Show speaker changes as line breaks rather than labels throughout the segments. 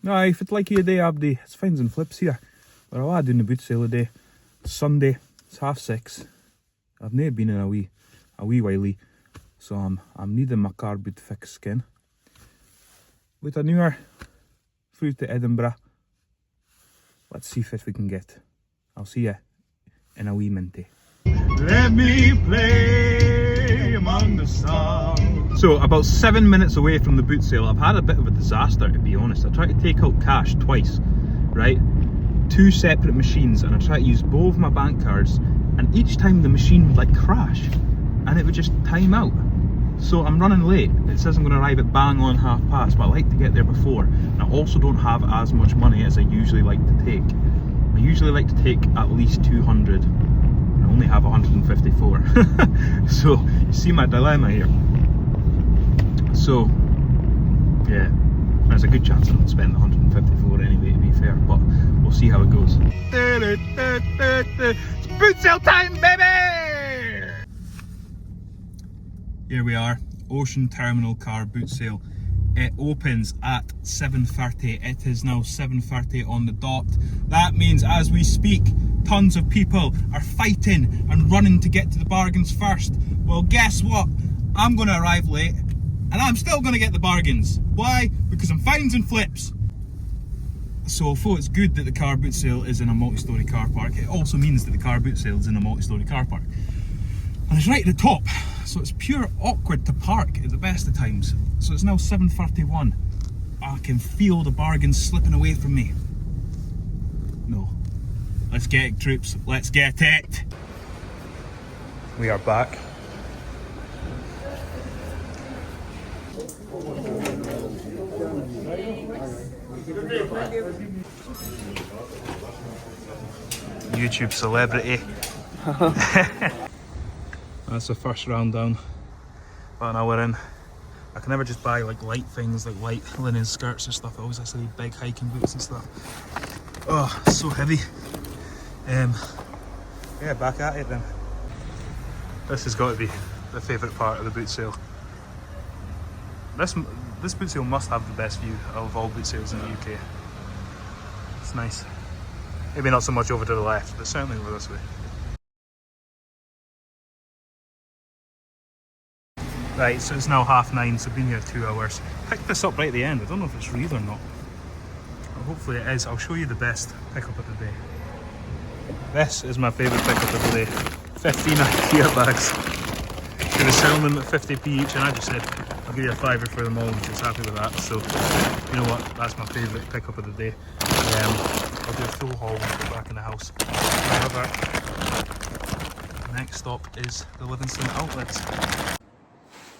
Aye, if it's like a day, Abdi, it's fines and flips here. But I'll doing the boot sale today. It's Sunday, it's 6:30. I've never been in a wee whiley. So I'm needing my car boot fixed again. With a newer through to Edinburgh. Let's see if we can get. I'll see you in a wee minute. Let me play among the stars. So about 7 minutes away from the boot sale, I've had a bit of a disaster, to be honest. I tried to take out cash twice, right? 2 separate machines, and I tried to use both my bank cards, and each time the machine would like crash and it would just time out. So I'm running late. It says I'm going to arrive at bang on past, but I like to get there before. And I also don't have as much money as I usually like to take. I usually like to take at least 200. I only have 154. So you see my dilemma here. So yeah, there's a good chance I don't spend the 154 anyway, to be fair, but we'll see how it goes. It's boot sale time, baby! Here we are, Ocean Terminal car boot sale. It opens at 7:30. It is now 7:30 on the dot. That means as we speak, tons of people are fighting and running to get to the bargains first. Well, guess what? I'm going to arrive late and I'm still going to get the bargains. Why? Because I'm fines and flips. So although it's good that the car boot sale is in a multi-storey car park, it also means that the car boot sale is in a multi-storey car park. And it's right at the top, so it's pure awkward to park at the best of times. So it's now 7:31. I can feel the bargains slipping away from me. No. Let's get it, troops. Let's get it. We are back. YouTube celebrity. That's the first round down. About an hour in. I can never just buy like light things, like light linen skirts or stuff. I always have to need big hiking boots and stuff. Oh, so heavy. Yeah, back at it then. This has got to be the favourite part of the boot sale. This boot sale must have the best view of all boot sales in the UK. It's nice. Maybe not so much over to the left, but certainly over this way. Right, so it's now 9:30, so I've been here 2 hours. Picked this up right at the end. I don't know if it's real or not. Well, hopefully it is. I'll show you the best pickup of the day. This is my favourite pickup of the day. 15 IKEA bags. They were selling them at 50p each, and I just said, I'll give you a fiver for them all, and she was happy with that. So, you know what? That's my favourite pickup of the day. I'll do a full haul when I get back in the house. However, next stop is the Livingston outlets.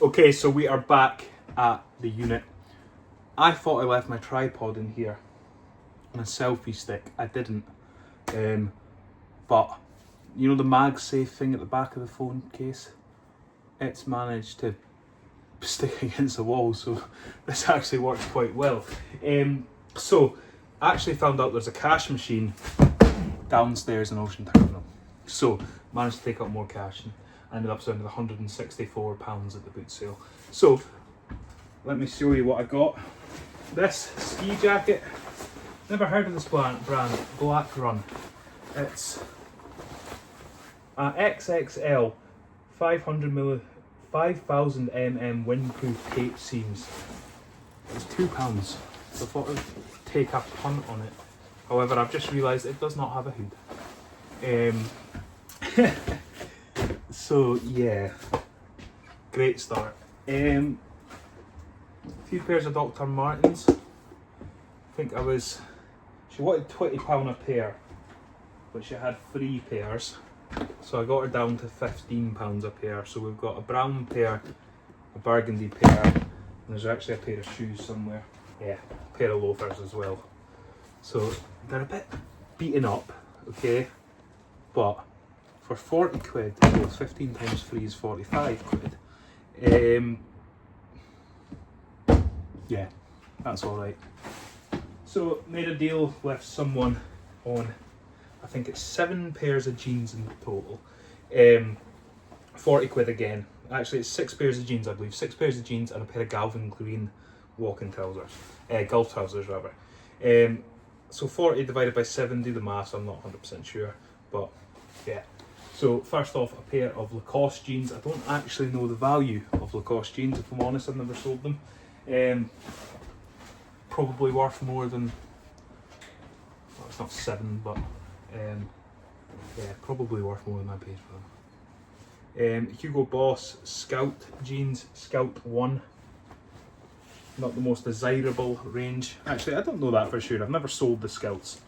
Okay, so we are back at the unit. I thought I left my tripod in here and a selfie stick. I didn't. But you know the MagSafe thing at the back of the phone case? It's managed to stick against the wall, so this actually works quite well. So I actually found out there's a cash machine downstairs in Ocean Terminal. So managed to take out more cash and ended up spending £164 at the boot sale. So let me show you what I got. This ski jacket, never heard of this brand, Black Run. It's a XXL 5000 mm windproof tape seams. It's £2, so I thought I'd take a punt on it. However, I've just realised it does not have a hood. So yeah, great start. A few pairs of Dr. Martens. I think she wanted £20 a pair, but she had 3 pairs. So I got her down to £15 a pair. So we've got a brown pair, a burgundy pair, and there's actually a pair of shoes somewhere. Yeah, a pair of loafers as well. So they're a bit beaten up, okay, but for 40 quid, well, 15 times 3 is 45 quid. Yeah, that's alright. So made a deal with someone on, I think it's 7 pairs of jeans in total. 40 quid again. Actually it's 6 pairs of jeans, I believe. 6 pairs of jeans and a pair of Galvin Green walking trousers. Golf trousers rather. So 40 divided by 7, do the maths, I'm not 100% sure, but yeah. So first off, a pair of Lacoste jeans. I don't actually know the value of Lacoste jeans, if I'm honest, I've never sold them. Probably worth more than, well, it's not 7, but yeah, probably worth more than I paid for them. Hugo Boss Scout jeans, Scout 1. Not the most desirable range. Actually, I don't know that for sure. I've never sold the Scouts,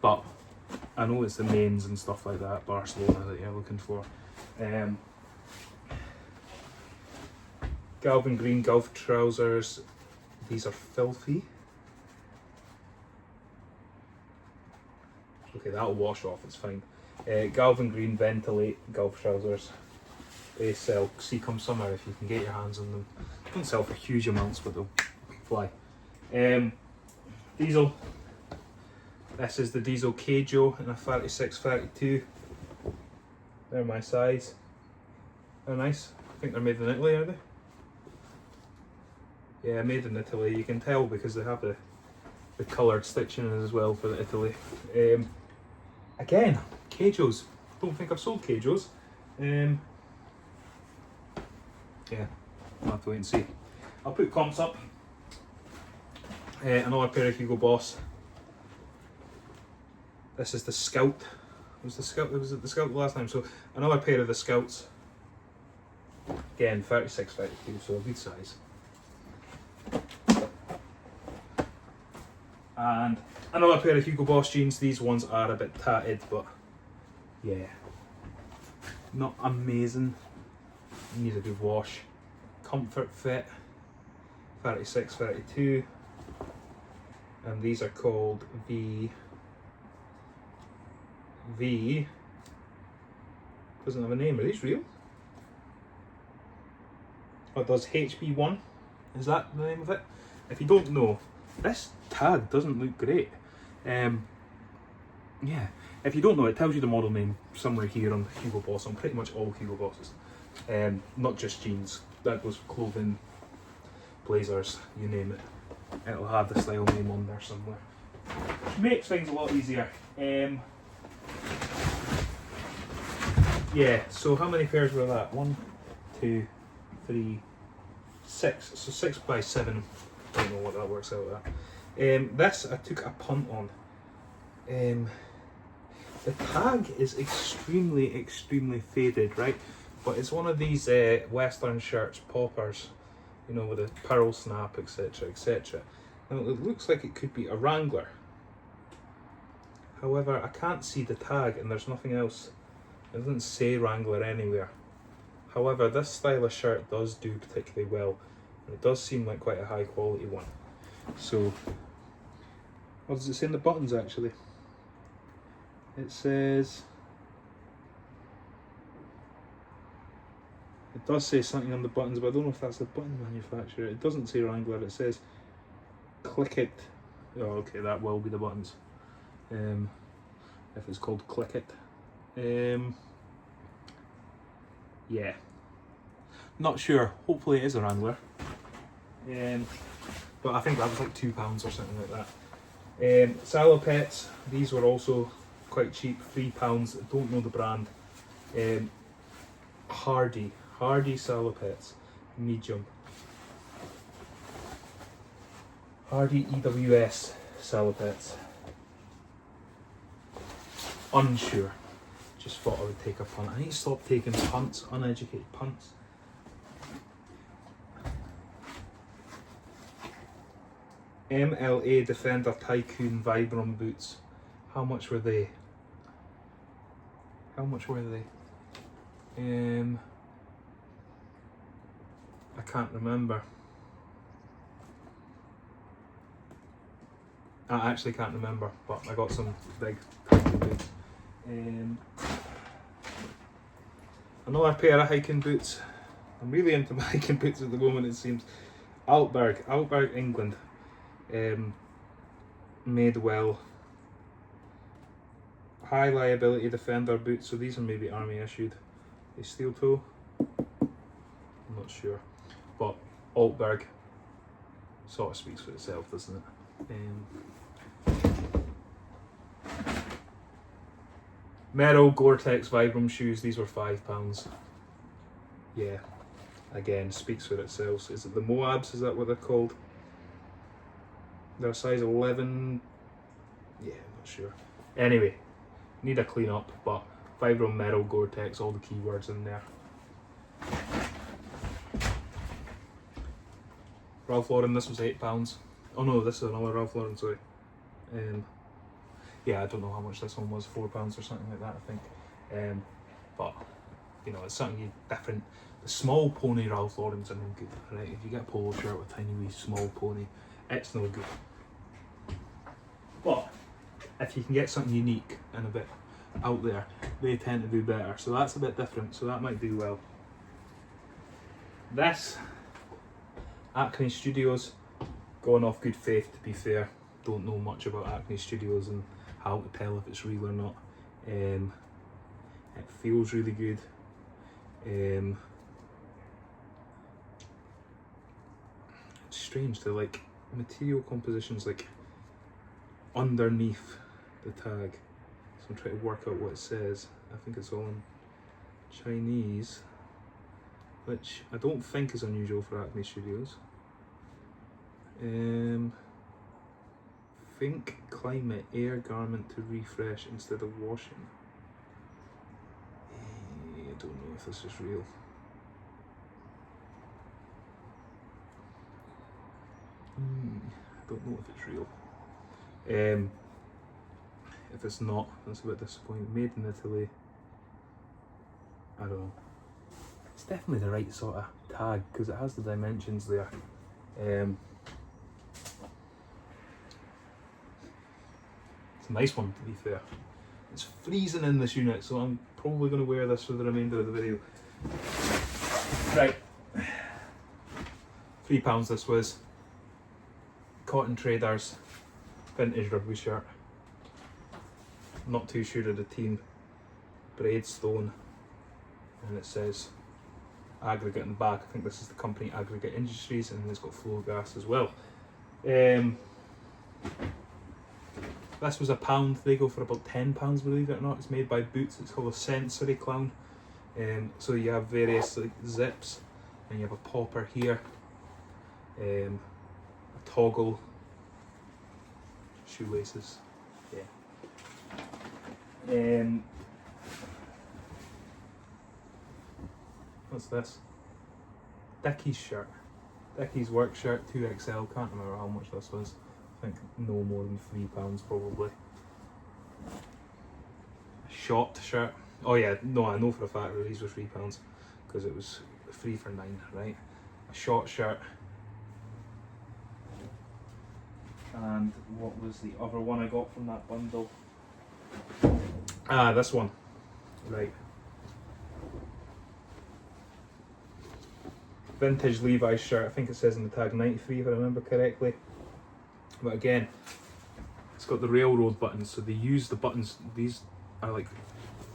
but I know it's the mains and stuff like that, Barcelona, that you're looking for. Galvin Green golf trousers. These are filthy. Okay, that'll wash off, it's fine. Galvin Green Ventilate golf trousers. They sell, see come summer if you can get your hands on them. Don't sell for huge amounts, but they'll fly. Diesel. This is the Diesel Keijo in a 36-32. They're my size. They're nice. I think they're made in Italy, are they? Yeah, made in Italy. You can tell because they have the coloured stitching as well for the Italy. Again, Keijos. Don't think I've sold Keijos. Yeah, I'll have to wait and see. I'll put comps up. Another pair of Hugo Boss. This is the Scout. Was it the Scout last time? So another pair of the Scouts. Again, 36-32, so a good size. And another pair of Hugo Boss jeans. These ones are a bit tatted, but yeah, not amazing. Need a good wash. Comfort Fit, 36-32, and these are called V. Doesn't have a name. Are these real? Oh, it does. HB1. Is that the name of it? If you don't know, this tag doesn't look great. Yeah, if you don't know, it tells you the model name somewhere here on Hugo Boss, on pretty much all Hugo Bosses. Not just jeans, that goes for clothing, blazers, you name it. It'll have the style name on there somewhere. Which makes things a lot easier. Yeah, so how many pairs were that? 1, 2, 3, 6. So 6 by 7. I don't know what that works out at. This I took a punt on. The tag is extremely faded, right? But it's one of these Western shirts, poppers, you know, with a pearl snap, etc, etc. Now it looks like it could be a Wrangler. However, I can't see the tag and there's nothing else. It doesn't say Wrangler anywhere. However, this style of shirt does do particularly well. And it does seem like quite a high quality one. So, what does it say in the buttons actually? It says, it does say something on the buttons, but I don't know if that's the button manufacturer. It doesn't say Wrangler, it says Click It. Oh, okay, that will be the buttons. If it's called Click It. Yeah. Not sure. Hopefully it is a Wrangler. But I think that was like £2 or something like that. Salopettes, these were also quite cheap, £3. I don't know the brand. Hardy Salopettes, medium. Hardy EWS Salopettes. Unsure. Just thought I would take a punt. I need to stop taking punts, uneducated punts. MLA Defender Tycoon Vibram boots. How much were they? I can't remember. I actually can't remember, but I got some big hiking boots. Another pair of hiking boots. I'm really into my hiking boots at the moment, it seems. Altberg, England. Made well. High liability Defender boots, so these are maybe army issued. They steel toe? I'm not sure. But Altberg sort of speaks for itself, doesn't it? Merrell Gore-Tex Vibram shoes, these were £5. Yeah, again, speaks for itself. Is it the Moabs, is that what they're called? They're size 11, yeah, I'm not sure. Anyway, need a clean up, but Vibram, Merrell, Gore-Tex, all the keywords in there. Ralph Lauren, this was £8. Oh no, this is another Ralph Lauren, sorry. Yeah, I don't know how much this one was, £4 or something like that, I think. But, you know, it's something different. The small pony Ralph Lauren's are no good, right? If you get a polo shirt with a tiny wee small pony, it's no good. But, if you can get something unique and a bit out there, they tend to do better. So that's a bit different, so that might do well. This, Acne Studios, going off good faith to be fair. Don't know much about Acne Studios and how to tell if it's real or not. It feels really good. It's strange, the like material compositions like underneath the tag. So I'm trying to work out what it says. I think it's all in Chinese, which I don't think is unusual for Acne Studios. Think climate air garment to refresh instead of washing. I don't know if this is real. I don't know if it's real. If it's not, that's a bit disappointing. Made in Italy. I don't know. It's definitely the right sort of tag because it has the dimensions there. It's a nice one, to be fair. It's freezing in this unit, so I'm probably going to wear this for the remainder of the video. Right, £3 this was. Cotton Traders vintage rugby shirt. I'm not too sure of the team. Braidstone, and it says aggregate in the back. I think this is the company Aggregate Industries, and it's got flow gas as well. This was £1. They go for about £10, believe it or not. It's made by Boots. It's called a Sensory Clown. So you have various like zips, and you have a popper here, a toggle, shoelaces. Yeah. What's this? Dickies shirt. Dickies work shirt, 2XL. Can't remember how much this was. I think no more than £3 probably. A short shirt. Oh yeah, no, I know for a fact that these were £3 because it was 3 for 9, right? A short shirt. And what was the other one I got from that bundle? Ah, this one. Right. Vintage Levi's shirt. I think it says in the tag 93 if I remember correctly. But again, it's got the railroad buttons, so they use the buttons. These are like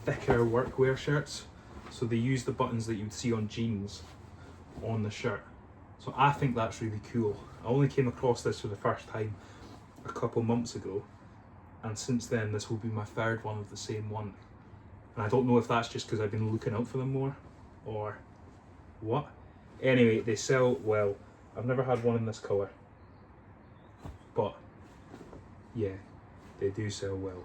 thicker workwear shirts, so they use the buttons that you'd see on jeans on the shirt. So I think that's really cool. I only came across this for the first time a couple months ago, and since then this will be my third one of the same one. And I don't know if that's just because I've been looking out for them more or what. Anyway, they sell well. I've never had one in this colour, but yeah, they do sell well.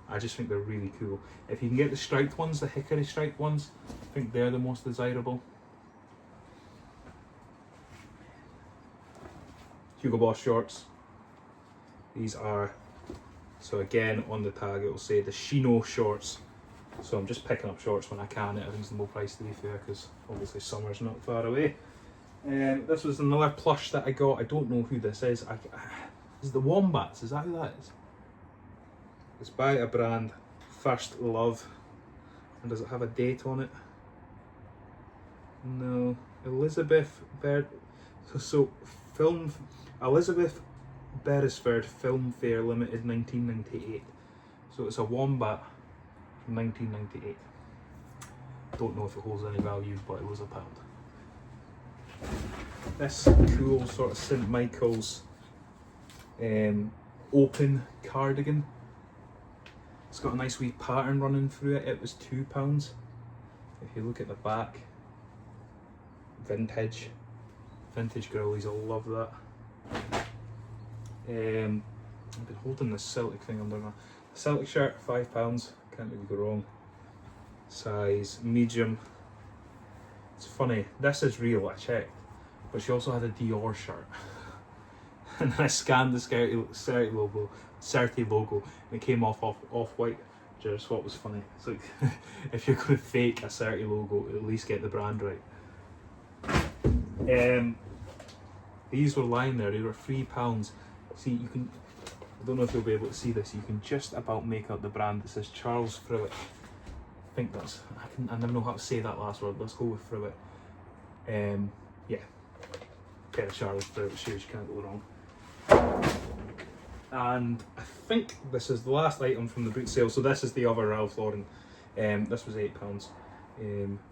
I just think they're really cool. If you can get the striped ones, the hickory striped ones, I think they're the most desirable. Hugo Boss shorts. These are, so again on the tag it will say the Chino shorts. So I'm just picking up shorts when I can at a reasonable price, to be fair, because obviously summer's not far away. This was another plush that I got. I don't know who this is. Is it the Wombats? Is that who that is? It's by a brand, First Love. And does it have a date on it? No. Elizabeth Elizabeth Beresford Film Fair Limited 1998. So it's a Wombat from 1998. Don't know if it holds any value, but it was £1. This cool sort of St. Michael's open cardigan. It's got a nice wee pattern running through it. It was £2. If you look at the back, vintage girlies will love that. I've been holding this Celtic thing under my Celtic shirt, £5, can't really go wrong. Size medium. It's funny, this is real, I checked, but she also had a Dior shirt. And then I scanned the Certi logo, and it came off white, which I just thought was funny. It's like, if you're going to fake a Certi logo, at least get the brand right. These were lying there, they were £3. See, you can, I don't know if you'll be able to see this, you can just about make out the brand. It says Charles Fruit. I think that's, I never know how to say that last word, let's go with Fruit. Yeah, pair of Charles Fruit shoes, you can't go wrong. And I think this is the last item from the boot sale. So this is the other Ralph Lauren. This was £8.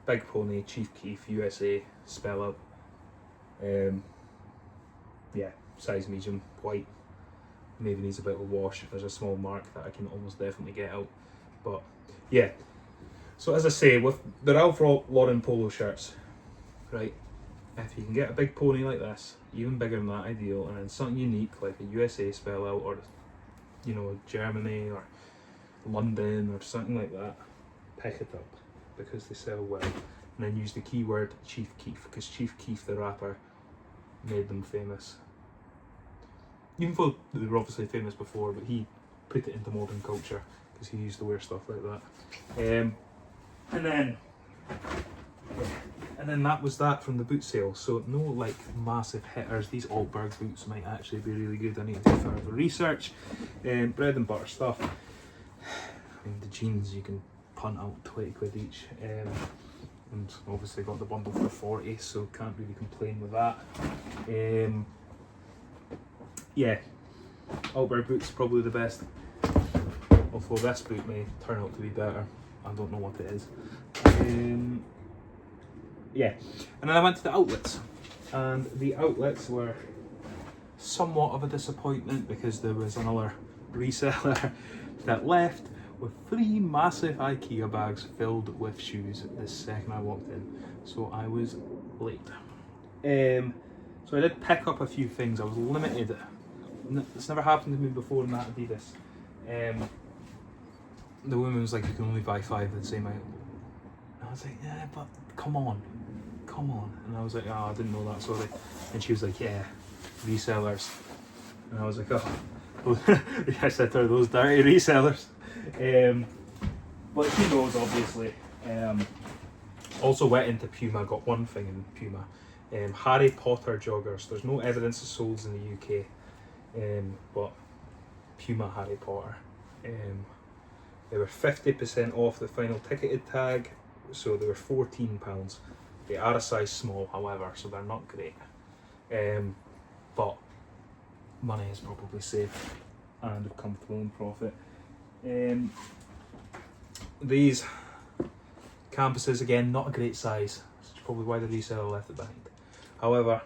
Big Pony, Chief Keef, USA, spell out. Yeah, size medium, white. Maybe needs a bit of a wash. There's a small mark that I can almost definitely get out. But yeah. So as I say, with the Ralph Lauren polo shirts, right? If you can get a big pony like this, even bigger than that, ideal, and then something unique like a USA spell out, or you know, Germany or London or something like that, pick it up because they sell well. And then use the keyword Chief Keef, because Chief Keef the rapper made them famous. Even though they were obviously famous before, but he put it into modern culture because he used to wear stuff like that. And then that was that from the boot sale. So no like massive hitters. These Altberg boots might actually be really good. I need to do further research. Bread and butter stuff. I mean, the jeans you can punt out 20 quid each. And obviously got the bundle for 40, so can't really complain with that. Yeah, Altberg boots probably the best. Although this boot may turn out to be better. I don't know what it is. Yeah, and then I went to the outlets, and the outlets were somewhat of a disappointment because there was another reseller that left with 3 massive IKEA bags filled with shoes the second I walked in, so I was late. So I did pick up a few things. I was limited. It's never happened to me before in that Adidas. The woman was like, you can only buy 5 of the same item. And I was like, yeah, but come on. And I was like, oh, I didn't know that, sorry. And she was like, yeah, resellers. And I was like, oh. I said to her, those dirty resellers. But she knows, obviously. Also went into Puma, got one thing in Puma. Harry Potter joggers. There's no evidence of soles in the UK. But Puma Harry Potter. They were 50% off the final ticketed tag, so they were £14. They are a size small, however, so they're not great. But money is probably safe and a comfortable in profit. These campuses, again, not a great size. That's probably why the reseller left it behind. However,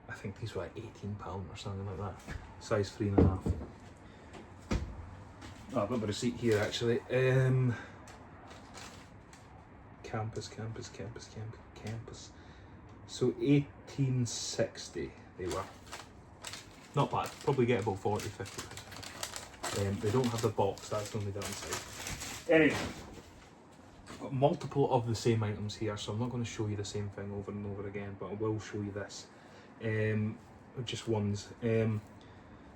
I think these were like £18 or something like that. Size 3.5. Oh, I've got the receipt here actually. Campus. So 1860 they were. Not bad. Probably get about 40, 50. They don't have the box, that's the only downside. Anyway, I've got multiple of the same items here, so I'm not going to show you the same thing over and over again, but I will show you this. Just ones.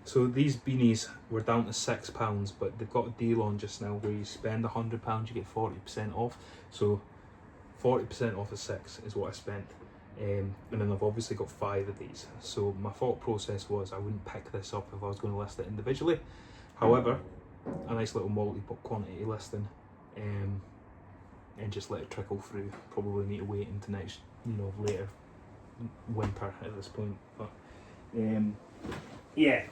So these beanies were down to £6, but they've got a deal on just now where you spend £100, you get 40% off. So 40% off of 6 is what I spent. And then I've obviously got 5 of these. So my thought process was I wouldn't pick this up if I was going to list it individually. However, a nice little multi-quantity listing, and just let it trickle through. Probably need to wait into next, later winter at this point. But yeah,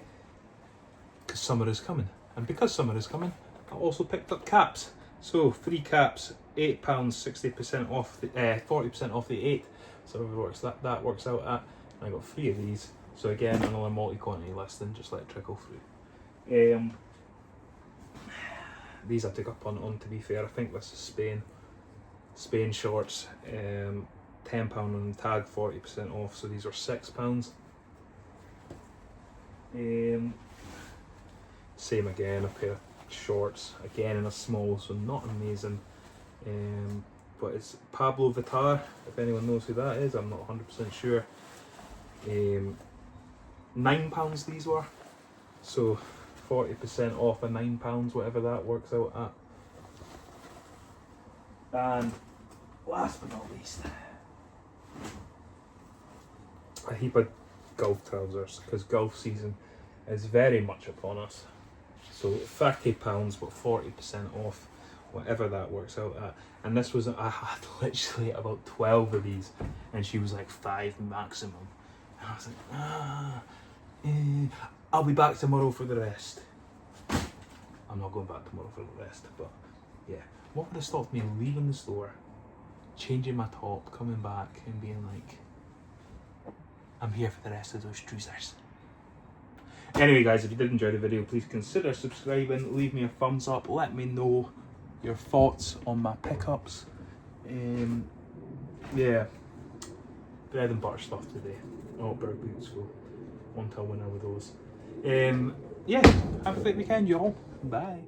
because summer is coming, and because summer is coming, I also picked up caps. So 3 caps, £8, 60% off, 40% off the 8. So that works out at. And I got 3 of these. So again, another multi-quantity listing. Just let it trickle through. these I took up on to be fair. I think this is Spain shorts, £10 on tag, 40% off, so these are £6. Same again, a pair of shorts, again in a small, so not amazing, but it's Pablo Vittar, if anyone knows who that is. I'm not 100% sure. £9 these were, so 40% off of £9, whatever that works out at. And last but not least, a heap of golf trousers, because golf season is very much upon us. So £30 but 40% off, whatever that works out at. And this was, I had literally about 12 of these, and she was like 5 maximum. And I was like, I'll be back tomorrow for the rest. I'm not going back tomorrow for the rest, but yeah. What would have stopped me leaving the store, changing my top, coming back and being like, I'm here for the rest of those trousers. Anyway guys, if you did enjoy the video, please consider subscribing, leave me a thumbs up, let me know your thoughts on my pickups. Yeah, bread and butter stuff today. Oh, bird boots, so one till winner with those. Yeah, have a great weekend y'all. Bye.